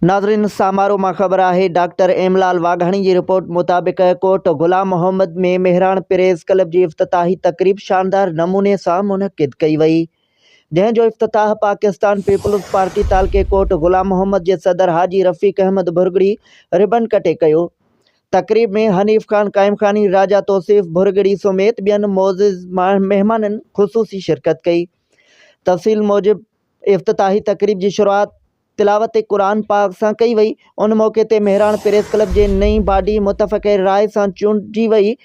नाज़रीन, सामारो मां ख़बर है। डॉक्टर एमलाल वाघाणी की रिपोर्ट मुताबिक कोट गुलाम मोहम्मद में मेहरान प्रेस क्लब की इफ्तिताही तकरीब शानदार नमूने से मुनक़िद कई वई, जंहिंजो इफ्तिताह पाकिस्तान पीपल्स पार्टी तालके कोट गुलाम मोहम्मद के सदर हाजी रफ़ीक अहमद भुरगड़ी रिबन कटे कयो। तकरीब में हनीफ खान कायमखानी, राजा तौसीफ भुरगड़ी समेत बियन मोअज़्ज़िज़ मेहमानन ख़ुसूसी शिरकत कई। तफ़सील मूजिब इफ्तिताही तकरीब की शुरुआत तिलावत कुरान पाक से कई वई। उन मौके ते मेहरान प्रेस क्लब के नई बॉडी मुतफ़क़े राय से चूंडी वई,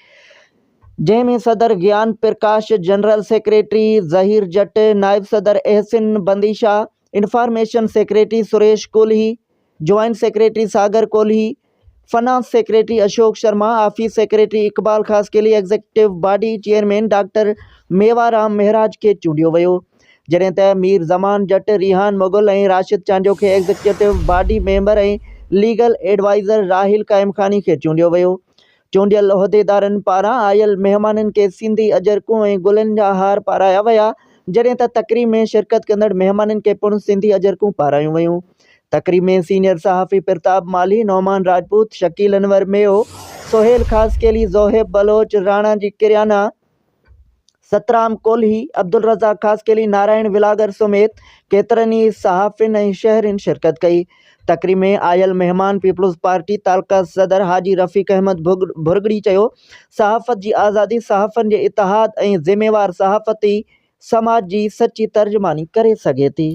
जैमें सदर ज्ञान प्रकाश, जनरल सेक्रेटरी ज़हीर जट, नायब सदर Ahsin Bandishah, information secretary Suresh Kolhi, joint secretary Sagar Kolhi, finance secretary Ashok Sharma, office secretary Iqbal Khas के लिए executive body chairman doctor Mewaram Maharaj के चूंडियो वियो, जॾहिं त मीर ज़मान जट, रिहान मुगल और राशिद चांडियो के एग्जीक्यूटिव बॉडी मेंबर और लीगल एडवाइज़र राहिल कायमखानी के चूंडियो वियो। चूंडियल उहदेदारन पारां आयल मेहमानन के सिंधी अजरकूं और गुलन जा हार पाराया वया, जॾहिं त तकरीब में शिरकत कंदड़ मेहमानन के पिणु सिंधी अजरकूं पारायूं वयूं। तकरीब में सीनियर सहाफ़ी प्रताप माली, नौमान राजपूत, शकील अनवर मेयो, सोहेल खासकेली, जोहेब बलोच, राणा जी किरियाना, सतराम कोल्ही, अब्दुल रज़ाक खासकेली, नारायण विलागर समेत केतरनि सहाफ़िन और शहरिन शिरकत कई। तकरीब में आयल मेहमान पीपल्स पार्टी तालका सदर हाजी रफ़ीक अहमद भुरगड़ी चयो, सहाफ़त की आज़ादी सहाफ़न के इतिहाद और ज़िम्मेवार सहाफ़ती समाज की सच्ची तर्जमानी करे सके थी।